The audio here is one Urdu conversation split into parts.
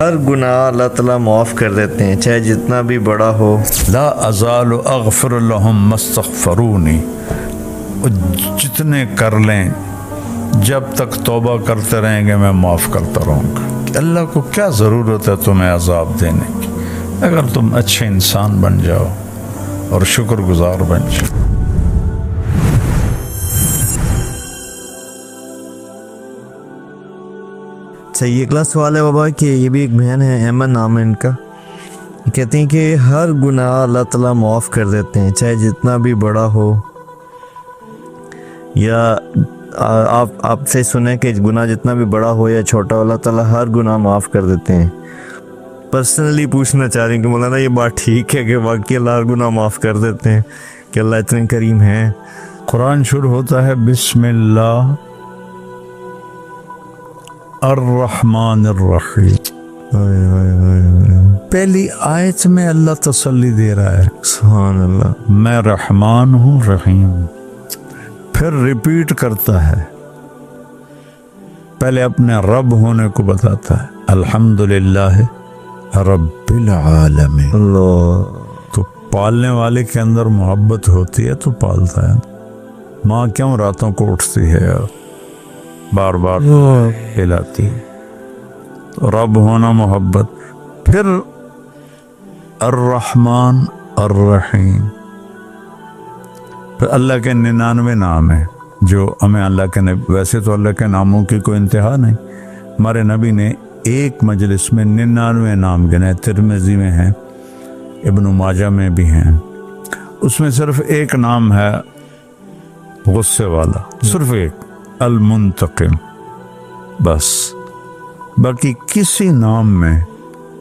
ہر گناہ اللہ تعالیٰ معاف کر دیتے ہیں، چاہے جتنا بھی بڑا ہو۔ لا ازال اغفر لهم مستغفرونی، جتنے کر لیں جب تک توبہ کرتے رہیں گے میں معاف کرتا رہوں گا۔ کہ اللہ کو کیا ضرورت ہے تمہیں عذاب دینے کی، اگر تم اچھے انسان بن جاؤ اور شکر گزار بن جاؤ۔ اچھا، یہ اگلا سوال ہے بابا کہ یہ بھی ایک بہن ہے، احمد نام ہے ان کا، کہتے ہیں کہ ہر گناہ اللہ تعالیٰ معاف کر دیتے ہیں، چاہے جتنا بھی بڑا ہو، یا آپ سے سنیں کہ گناہ جتنا بھی بڑا ہو یا چھوٹا ہو اللہ تعالیٰ ہر گناہ معاف کر دیتے ہیں۔ پرسنلی پوچھنا چاہ رہی ہوں کہ مولانا یہ بات ٹھیک ہے کہ واقعی اللہ ہر گناہ معاف کر دیتے ہیں، کہ اللہ اتنے کریم ہیں؟ قرآن شروع ہوتا ہے بسم اللہ الرحمن الرحیم، پہلی آیت میں اللہ تسلی دے رہا ہے، سبحان اللہ، میں رحمان ہوں رحیم، پھر ریپیٹ کرتا ہے، پہلے اپنے رب ہونے کو بتاتا ہے، الحمدللہ رب العالمین۔ اللہ، تو پالنے والے کے اندر محبت ہوتی ہے تو پالتا ہے۔ ماں کیوں راتوں کو اٹھتی ہے اور بار بار ہلاتی ہے؟ تو رب ہونا محبت، پھر الرحمن الرحیم، پھر اللہ کے 99 نام ہیں جو ہمیں اللہ کے نبی، ویسے تو اللہ کے ناموں کی کوئی انتہا نہیں، ہمارے نبی نے ایک مجلس میں 99 نام گنے، ترمذی میں ہیں، ابن ماجہ میں بھی ہیں، اس میں صرف ایک نام ہے غصے والا، صرف ایک، المنتقم، بس باقی کسی نام میں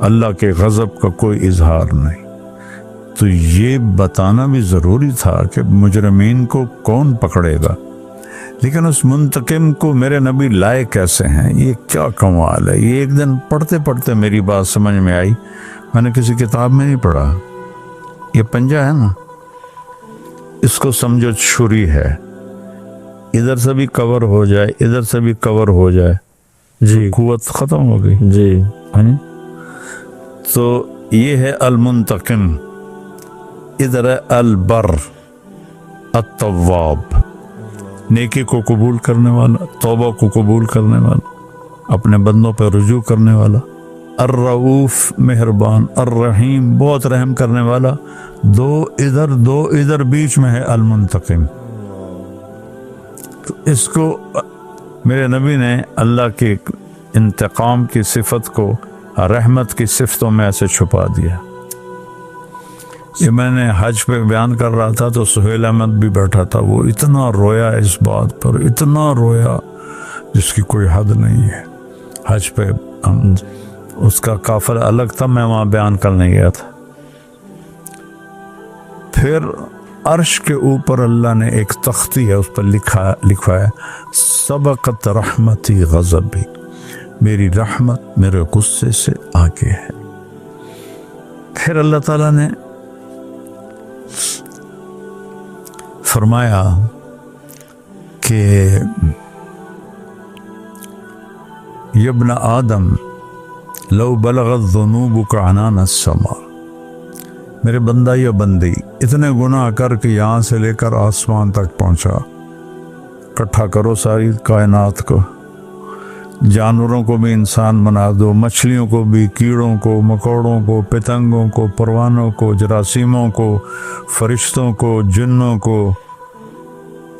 اللہ کے غضب کا کوئی اظہار نہیں۔ تو یہ بتانا بھی ضروری تھا کہ مجرمین کو کون پکڑے گا، لیکن اس منتقم کو میرے نبی لائے کیسے ہیں؟ یہ کیا کمال ہے! یہ ایک دن پڑھتے پڑھتے میری بات سمجھ میں آئی، میں نے کسی کتاب میں نہیں پڑھا، یہ پنجہ ہے نا، اس کو سمجھو چھری ہے، ادھر سے بھی کور ہو جائے ادھر سے بھی کور ہو جائے، جی، قوت ختم ہو گئی جی، تو یہ ہے المنتقم، ادھر ہے البر التواب، نیکی کو قبول کرنے والا، توبہ کو قبول کرنے والا، اپنے بندوں پہ رجوع کرنے والا، الرؤوف مہربان، الرحیم بہت رحم کرنے والا، دو ادھر بیچ میں ہے المنتقم۔ تو اس کو میرے نبی نے اللہ کے انتقام کی صفت کو رحمت کی صفتوں میں ایسے چھپا دیا۔ یہ میں نے حج پہ بیان کر رہا تھا تو سہیل احمد بھی بیٹھا تھا، وہ اتنا رویا اس بات پر، اتنا رویا جس کی کوئی حد نہیں ہے۔ حج پہ اس کا قافلہ الگ تھا، میں وہاں بیان کرنے گیا تھا۔ پھر عرش کے اوپر اللہ نے ایک تختی ہے، اس پر لکھا ہے سبقت رحمتی غضبی، میری رحمت میرے غصے سے آگے ہے۔ پھر اللہ تعالیٰ نے فرمایا کہ یا ابن آدم لو بلغت ذنوبک عنان السماء، میرے بندہ یا بندی اتنے گناہ کر کے یہاں سے لے کر آسمان تک پہنچا، اکٹھا کرو ساری کائنات کو، جانوروں کو بھی انسان بنا دو، مچھلیوں کو بھی، کیڑوں کو، مکوڑوں کو، پتنگوں کو، پروانوں کو، جراثیموں کو، فرشتوں کو، جنوں کو،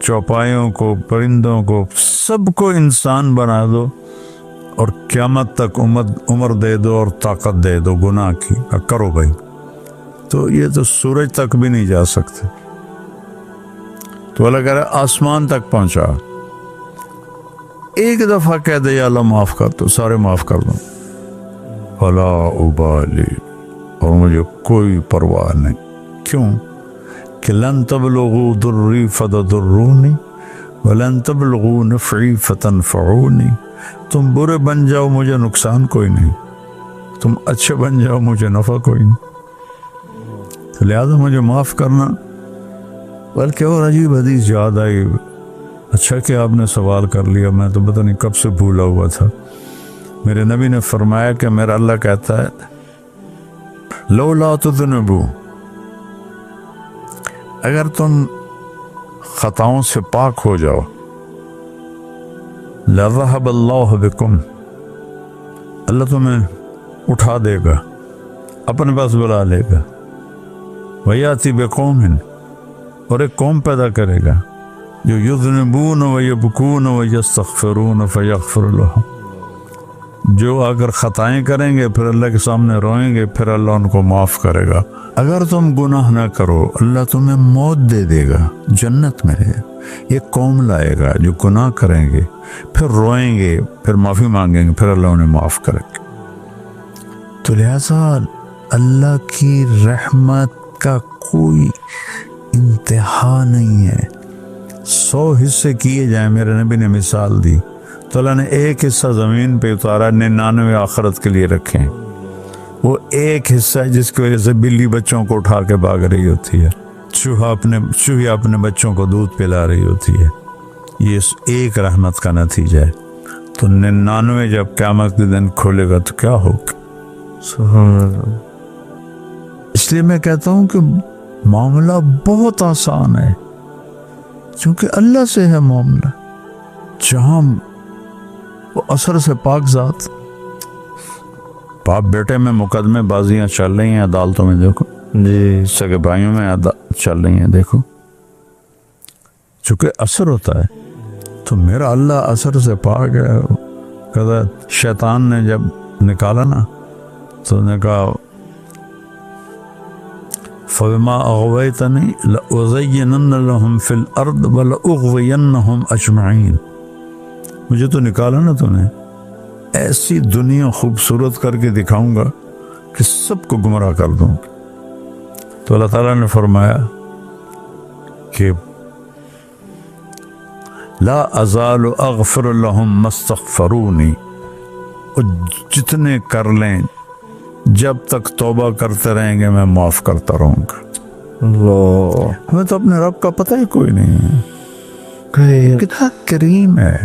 چوپایوں کو، پرندوں کو، سب کو انسان بنا دو اور قیامت تک عمر دے دو اور طاقت دے دو گناہ کی، کرو بھائی، تو یہ تو سورج تک بھی نہیں جا سکتے۔ تو اللہ کہہ رہا ہے آسمان تک پہنچا، ایک دفعہ کہہ دے یا اللہ معاف کر تو سارے معاف کر دوں، فلا ابالی، اور مجھے کوئی پرواہ نہیں۔ کیوں؟ کہ لن تبلغوا ضری فتضرونی ولن تبلغوا نفعی فتنفعونی، تم برے بن جاؤ مجھے نقصان کوئی نہیں، تم اچھے بن جاؤ مجھے نفع کوئی نہیں، تو لہذا مجھے معاف کرنا۔ بلکہ اور عجیب حدیث یاد آئی، اچھا کہ آپ نے سوال کر لیا، میں تو پتہ نہیں کب سے بھولا ہوا تھا۔ میرے نبی نے فرمایا کہ میرا اللہ کہتا ہے لولا تذنبو، اگر تم خطاؤں سے پاک ہو جاؤ، لذهب اللہ بکم، اللہ تمہیں اٹھا دے گا، اپنے پاس بلا لے گا، ویاتی بقوم، اور ایک قوم پیدا کرے گا جو یذنبون ویبکون ویستغفرون فیغفر لهم، جو اگر خطائیں کریں گے پھر اللہ کے سامنے روئیں گے پھر اللہ ان کو معاف کرے گا۔ اگر تم گناہ نہ کرو اللہ تمہیں موت دے دے گا، جنت میں رہے، ایک قوم لائے گا جو گناہ کریں گے پھر روئیں گے پھر معافی مانگیں گے پھر اللہ انہیں معاف کرے گا۔ تو لہذا اللہ کی رحمت کا کوئی انتہا نہیں ہے۔ 100 حصے کیے جائیں، میرے نبی نے مثال دی تو اللہ نے ایک حصہ زمین پہ اتارا، 99 آخرت کے لیے رکھیں۔ وہ ایک حصہ ہے جس کی وجہ سے بلی بچوں کو اٹھا کے بھاگ رہی ہوتی ہے، چوہا اپنے بچوں کو دودھ پلا رہی ہوتی ہے، یہ ایک رحمت کا نتیجہ ہے۔ تو 99 جب قیامت کے دن کھولے گا تو کیا ہوگا؟ سبحان اللہ۔ اس لیے میں کہتا ہوں کہ معاملہ بہت آسان ہے، کیونکہ اللہ سے ہے معاملہ، جہاں وہ اثر سے پاک ذات۔ باپ بیٹے میں مقدمے بازیاں چل رہی ہیں عدالتوں میں، دیکھو جی سگے بھائیوں میں چل رہی ہیں، دیکھو چونکہ اثر ہوتا ہے تو میرا اللہ اثر سے پاک ہے۔ کہتا شیطان نے جب نکالا نا تو نے کہا فَبِمَا أَغْوَيْتَنِي لَأُزَيِّنَنَّ لَهُمْ فِي الْأَرْضِ وَلَأُغْوِيَنَّهُمْ أَجْمَعِينَ، مجھے تو نکالا نا تو نے، ایسی دنیا خوبصورت کر کے دکھاؤں گا کہ سب کو گمراہ کر دوں۔ تو اللہ تعالیٰ نے فرمایا کہ لا ازال اغفر لهم ما استغفرونی، جتنے کر لیں جب تک توبہ کرتے رہیں گے میں معاف کرتا رہوں گا۔ اللہ، ہمیں تو اپنے رب کا پتہ ہی کوئی نہیں ہے، کتنا کریم ہے۔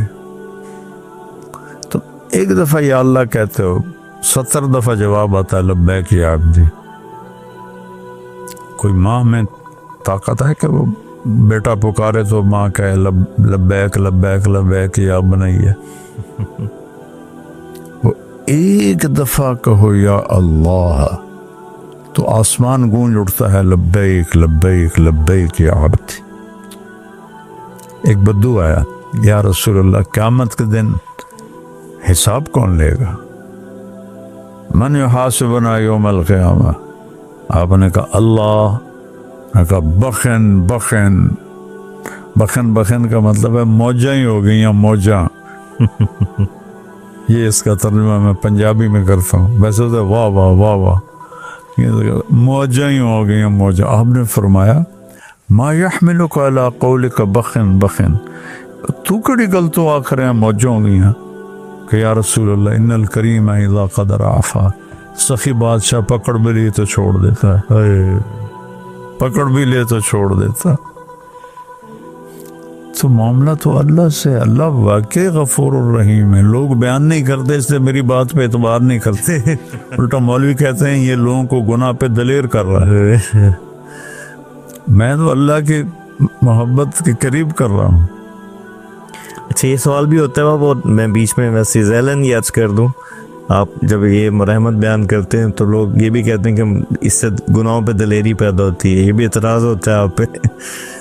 تو ایک دفعہ یا اللہ کہتے ہو 70 دفعہ جواب آتا ہے لبیک یا عبدی۔ کوئی ماں میں طاقت ہے کہ وہ بیٹا پکارے تو ماں کہے لبیک لبیک لبیک یا بنائیے؟ وہ ایک دفعہ کہو یا اللہ تو آسمان گونج اٹھتا ہے لبیک لبیک لبیک یا عبدی۔ ایک بدو آیا، یا رسول اللہ قیامت کے دن حساب کون لے گا؟ من یحاسبنا یوم القیامہ؟ آپ نے کہا اللہ، نے کہا بخن بخن بخن بخن کا مطلب ہے موجاں ہی ہو گئی ہیں، موجاں۔ یہ اس کا ترجمہ میں پنجابی میں کرتا ہوں، ویسے تو واہ واہ واہ واہ، موجاں ہی ہو گئی ہیں موجاں۔ آپ نے فرمایا ما یحملک علی قولک بخن بخن، تو کڑی گل تو آخر ہیں موجاں ہو گئی ہیں؟ کہ یا رسول اللہ ان الکریم اذا قدر عفا، سخی بادشاہ پکڑ بھی لیے تو چھوڑ دیتا ہے، پکڑ بھی لے تو چھوڑ دیتا۔ تو معاملہ تو اللہ سے، اللہ واقعی غفور الرحیم ہے۔ لوگ بیان نہیں کرتے اس لیے میری بات پہ اعتبار نہیں کرتے، الٹا مولوی کہتے ہیں یہ لوگوں کو گناہ پہ دلیر کر رہا ہے۔ میں تو اللہ کی محبت کے قریب کر رہا ہوں۔ اچھا یہ سوال بھی ہوتا ہے وہ میں بیچ میں ویسے ذیلاً یاد کر دوں، آپ جب یہ رحمت بیان کرتے ہیں تو لوگ یہ بھی کہتے ہیں کہ اس سے گناہوں پہ دلیری پیدا ہوتی ہے، یہ بھی اعتراض ہوتا ہے آپ پہ؟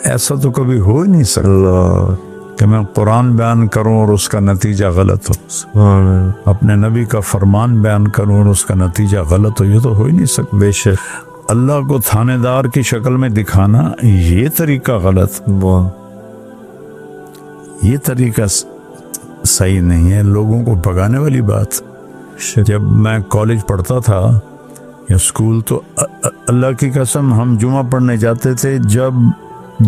ایسا تو کبھی ہو ہی نہیں سکتا کہ میں قرآن بیان کروں اور اس کا نتیجہ غلط ہو، سبحان اللہ، اپنے نبی کا فرمان بیان کروں اور اس کا نتیجہ غلط ہو، یہ تو ہو ہی نہیں سکتا۔ بے شک، اللہ کو تھانے دار کی شکل میں دکھانا یہ طریقہ غلط، یہ طریقہ صحیح نہیں ہے، لوگوں کو بھگانے والی بات۔ جب میں کالج پڑھتا تھا یا اسکول تو اللہ کی قسم ہم جمعہ پڑھنے جاتے تھے جب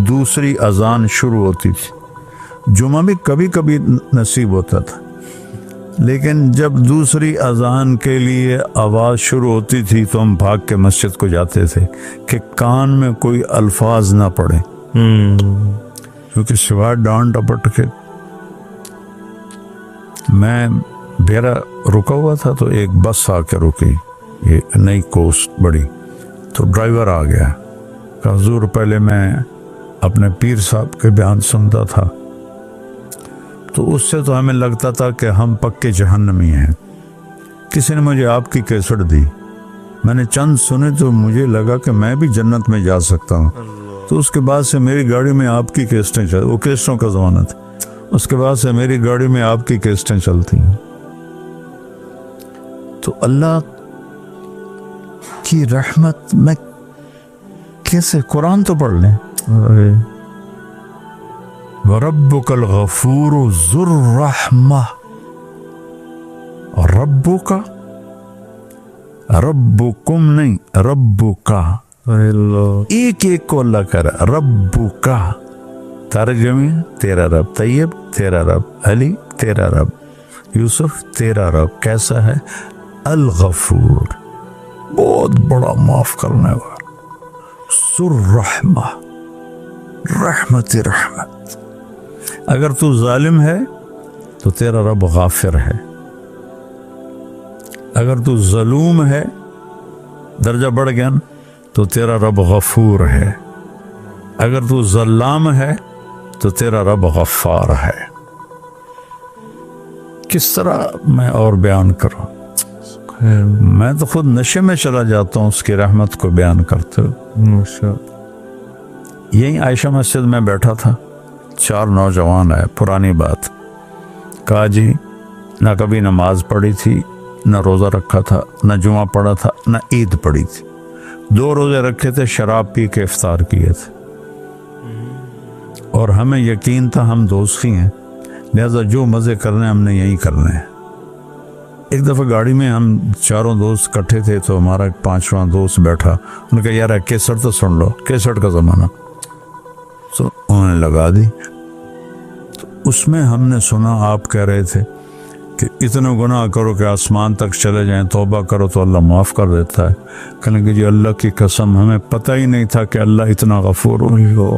دوسری اذان شروع ہوتی تھی، جمعہ بھی کبھی کبھی نصیب ہوتا تھا، لیکن جب دوسری اذان کے لیے آواز شروع ہوتی تھی تو ہم بھاگ کے مسجد کو جاتے تھے کہ کان میں کوئی الفاظ نہ پڑے، کیونکہ سوائے ڈانٹ ڈپٹ کے بیرا رکا ہوا تھا تو ایک بس آ کے رکی، یہ نئی کوسٹ بڑی، تو ڈرائیور آ گیا کہ حضور پہلے میں اپنے پیر صاحب کے بیان سنتا تھا تو اس سے تو ہمیں لگتا تھا کہ ہم پکے جہنمی ہیں، کسی نے مجھے آپ کی کیسٹ دی، میں نے چند سنے تو مجھے لگا کہ میں بھی جنت میں جا سکتا ہوں، تو اس کے بعد سے میری گاڑی میں آپ کی کیسٹیں چل، وہ کیسٹوں کا زمانہ تھا، اس کے بعد سے میری گاڑی میں آپ کی کیسٹیں چلتی ہیں۔ تو اللہ کی رحمت میں کیسے، قرآن تو پڑھ لیں، وَرَبُّكَ الْغَفُورُ ذُو الرَّحْمَةِ، اور ربک، ربکم نہیں، ربک، ایک ایک کو اللہ کر رہا، ربک، ترجمہ تیرا رب، طیب تیرا رب، علی تیرا رب، یوسف تیرا رب کیسا ہے؟ الغفور، بہت بڑا معاف کرنے والا، ذو الرحمہ، رحمت رحمت۔ اگر تو ظالم ہے تو تیرا رب غافر ہے، اگر تو ظلوم ہے، درجہ بڑھ گیا نا، تو تیرا رب غفور ہے، اگر تو ظلام ہے تو تیرا رب غفار ہے۔ کس طرح میں اور بیان کروں، میں تو خود نشے میں چلا جاتا ہوں اس کی رحمت کو بیان کرتے ہوئے۔ یہی عائشہ مسجد میں بیٹھا تھا، 4 نوجوان آئے، پرانی بات، کہا جی نہ کبھی نماز پڑھی تھی، نہ روزہ رکھا تھا، نہ جمعہ پڑھا تھا، نہ عید پڑھی تھی، 2 روزے رکھے تھے، شراب پی کے افطار کیے تھے، اور ہمیں یقین تھا ہم دوست ہی ہیں، لہذا جو مزے کرنے ہم نے یہی کرنے ہیں۔ ایک دفعہ گاڑی میں ہم 4 دوست اکٹھے تھے تو ہمارا ایک 5واں دوست بیٹھا، انہوں نے کہا یار کیسٹ تو سن لو، کیسٹ کا زمانہ، تو انہوں نے لگا دی، تو اس میں ہم نے سنا آپ کہہ رہے تھے کہ اتنے گناہ کرو کہ آسمان تک چلے جائیں، توبہ کرو تو اللہ معاف کر دیتا ہے۔ کہنے کہ جی اللہ کی قسم ہمیں پتہ ہی نہیں تھا کہ اللہ اتنا غفور ہو۔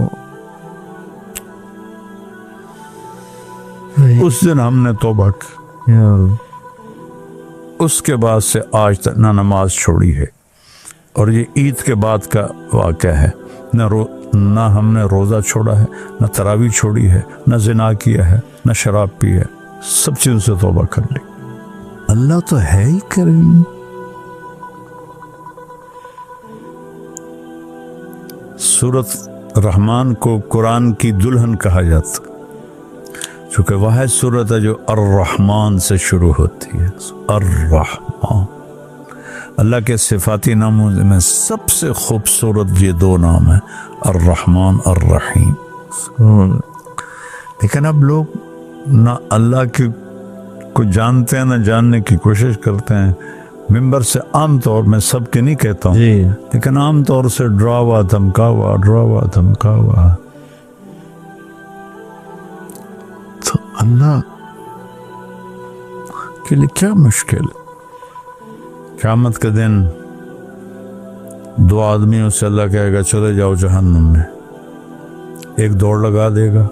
اس دن ہم نے توبہ کی، اس کے بعد سے آج تک نہ نماز چھوڑی ہے، اور یہ عید کے بعد کا واقعہ ہے، نہ ہم نے روزہ چھوڑا ہے، نہ تراویح چھوڑی ہے، نہ زنا کیا ہے، نہ شراب پی ہے، سب چیزوں سے توبہ کر لی۔ اللہ تو ہے ہی کریم۔ سورۃ رحمان کو قرآن کی دلہن کہا جاتا، چونکہ واحد سورت ہے جو الرحمن سے شروع ہوتی ہے۔ الرحمن، اللہ کے صفاتی ناموں میں سب سے خوبصورت یہ 2 نام ہیں، الرحمن الرحیم۔ لیکن اب لوگ نہ اللہ کی کو جانتے ہیں، نہ جاننے کی کوشش کرتے ہیں۔ ممبر سے عام طور میں سب کے نہیں کہتا ہوں، لیکن عام طور سے ڈراوا دھمکاوا، ڈراوا دھمکاوا، تو اللہ کے لیے کیا مشکل؟ قیامت کے دن 2 آدمیوں سے اللہ کہے گا چلے جاؤ جہنم میں، ایک دوڑ لگا دے گا،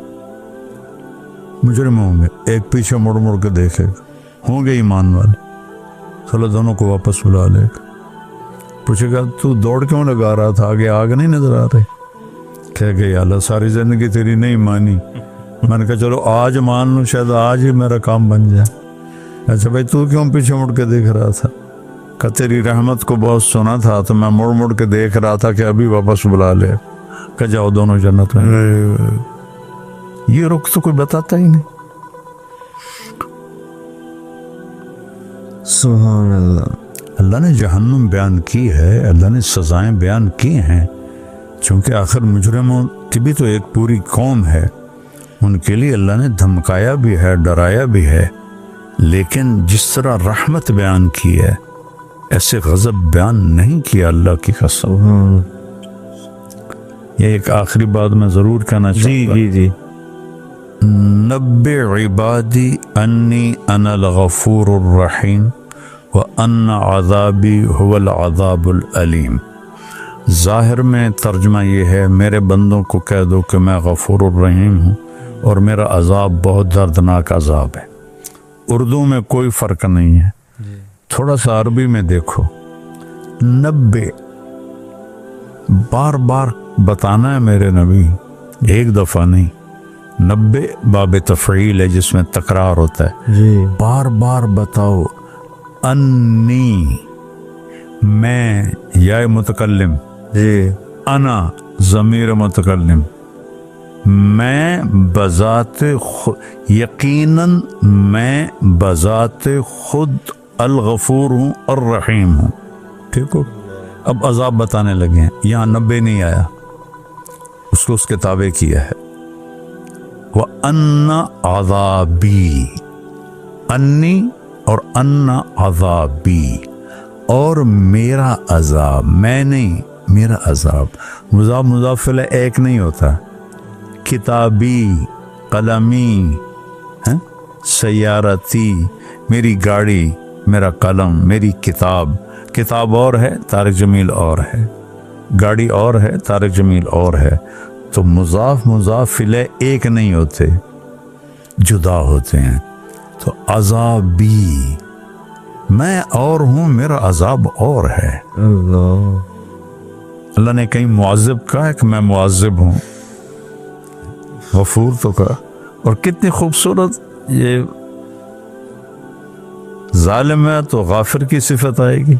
مجرم ہوں گے، ایک پیچھے مڑ مڑ کے دیکھے گا، ہوں گے ایمان والے، چلو دونوں کو واپس بلا لے گا، پوچھے گا تو دوڑ کیوں لگا رہا تھا، آگے آگ نہیں نظر آ رہی؟ کہے گا یا اللہ ساری زندگی تیری نہیں مانی، میں نے کہا چلو آج مان لوں، شاید آج ہی میرا کام بن جائے۔ اچھا بھائی تو کیوں پیچھے مڑ کے دیکھ رہا تھا؟ کہ تیری رحمت کو بہت سنا تھا تو میں مڑ مڑ کے دیکھ رہا تھا کہ ابھی واپس بلا لے، کہ جاؤ دونوں جنت میں۔ یہ رخ تو کوئی بتاتا ہی نہیں۔ سبحان اللہ۔ اللہ نے جہنم بیان کی ہے، اللہ نے سزائیں بیان کی ہیں، چونکہ آخر مجرموں کی بھی تو ایک پوری قوم ہے، ان کے لیے اللہ نے دھمکایا بھی ہے، ڈرایا بھی ہے، لیکن جس طرح رحمت بیان کی ہے ایسے غضب بیان نہیں کیا اللہ کی قسم۔ یہ ایک آخری بات میں ضرور کہنا چاہتا ہوں، جی نبئ عبادی انی انا الغفور الرحیم وان عذابی هو العذاب العلیم۔ ظاہر میں ترجمہ یہ ہے میرے بندوں کو کہہ دو کہ میں غفور الرحیم ہوں اور میرا عذاب بہت دردناک عذاب ہے۔ اردو میں کوئی فرق نہیں ہے، تھوڑا سا عربی میں دیکھو، 90 بار بار بتانا ہے میرے نبی، ایک دفعہ نہیں، 90 باب تفعیل ہے جس میں تکرار ہوتا ہے، جی بار بار بتاؤ، انی میں یا متکلم، جی انا ضمیر متکلم، میں بذات خود، یقیناً میں بذات خود الغفور ہوں اور رحیم ہوں، ٹھیک ہو؟ اب عذاب بتانے لگے ہیں، یہاں 90 نہیں آیا، اس کو اس کے تابع کیا ہے، وَأَنَّ عَذَابِي، انی اور ان عذابی، اور میرا عذاب، میں نہیں میرا عذاب، مضاف مضاف الیہ ایک نہیں ہوتا، کتابی، قلمی، سیارتی، میری گاڑی، میرا قلم، میری کتاب، کتاب اور ہے، طارق جمیل اور ہے، گاڑی اور ہے، طارق جمیل اور ہے، تو مضاف مضاف الیہ ایک نہیں ہوتے، جدا ہوتے ہیں، تو عذابی، میں اور ہوں، میرا عذاب اور ہے۔ اللہ، اللہ نے کہیں معذب کہا ہے کہ میں معذب ہوں، غفور تو کہا، اور کتنی خوبصورت، یہ ظالم ہے تو غافر کی صفت آئے گی،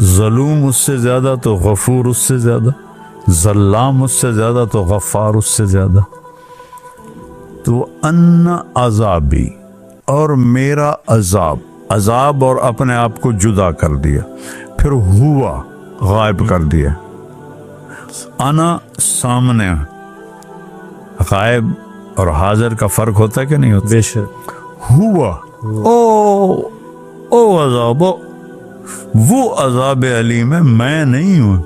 ظلوم اس سے زیادہ تو غفور اس سے زیادہ، ظلام اس سے زیادہ تو غفار اس سے زیادہ، تو ان عذابی، اور میرا عذاب، عذاب اور اپنے آپ کو جدا کر دیا، پھر ہوا غائب کر دیا، انا سامنے، غائب اور حاضر کا فرق ہوتا ہے کہ نہیں ہوتا؟ بے شک، ہوا، او عذاب، وہ عذاب علیم ہے، میں نہیں ہوں۔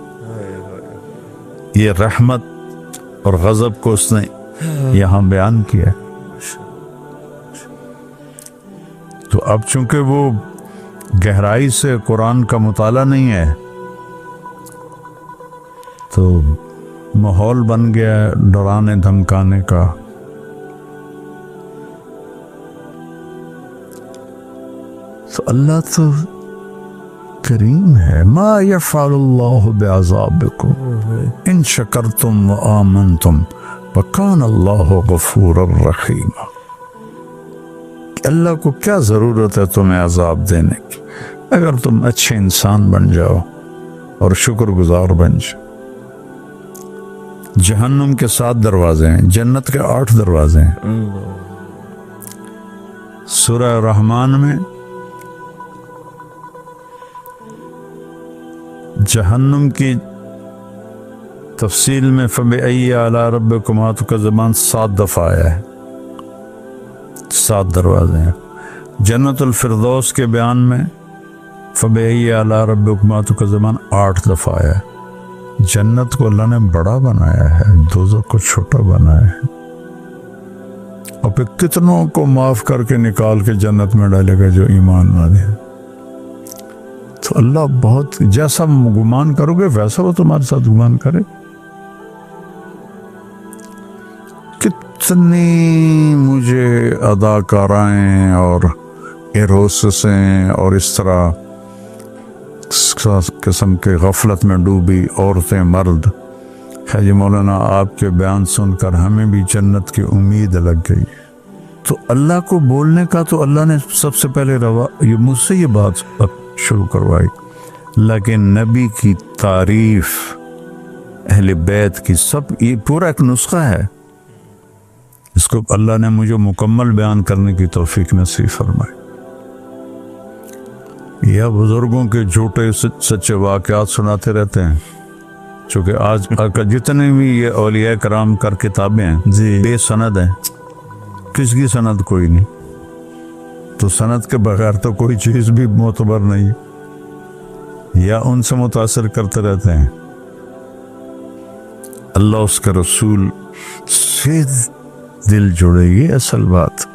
یہ رحمت اور غضب کو اس نے یہاں بیان کیا، تو اب چونکہ وہ گہرائی سے قرآن کا مطالعہ نہیں ہے تو ماحول بن گیا ہے ڈرانے دھمکانے کا۔ تو اللہ تو کریم ہے، ما یفعل اللہ بعذابکم ان شکرتم وآمنتم وکان اللہ غفورا رحیما۔ اللہ کو کیا ضرورت ہے تمہیں عذاب دینے کی اگر تم اچھے انسان بن جاؤ اور شکر گزار بن جاؤ۔ جہنم کے 7 دروازے ہیں، جنت کے 8 دروازے ہیں۔ سورہ رحمان میں جہنم کی تفصیل میں فَبِأَيِّ آلَاءِ رَبِّكُمَا تُكَذِّبَانِ 7 دفعہ آیا ہے، 7 دروازے ہیں۔ جنت الفردوس کے بیان میں فَبِأَيِّ آلَاءِ رَبِّكُمَا تُكَذِّبَانِ 8 دفعہ آیا ہے۔ جنت کو اللہ نے بڑا بنایا ہے، دوزخ کو چھوٹا بنایا ہے، اور پھر کتنوں کو معاف کر کے نکال کے جنت میں ڈالے گا جو ایمان والے ہیں۔ تو اللہ بہت، جیسا گمان کرو گے ویسا وہ تمہارے ساتھ گمان کرے۔ کتنی مجھے اداکارائیں اور ایروسسیں اور اس طرح قسم کے غفلت میں ڈوبی عورتیں مرد ہے جی، مولانا آپ کے بیان سن کر ہمیں بھی جنت کی امید لگ گئی۔ تو اللہ کو بولنے کا تو اللہ نے سب سے پہلے یہ مجھ سے یہ بات شروع کروائی، لیکن نبی کی تعریف، اہل بیت کی، سب یہ پورا ایک نسخہ ہے، اس کو اللہ نے مجھے مکمل بیان کرنے کی توفیق نصیب فرمائی۔ یا بزرگوں کے جھوٹے سچے واقعات سناتے رہتے ہیں، چونکہ آج کا جتنے بھی یہ اولیاء کرام کر کتابیں ہیں جی بے سند ہیں، کس کی سند کوئی نہیں، تو سند کے بغیر تو کوئی چیز بھی معتبر نہیں، یا ان سے متاثر کرتے رہتے ہیں۔ اللہ اس کے رسول سے دل جڑے، یہ اصل بات۔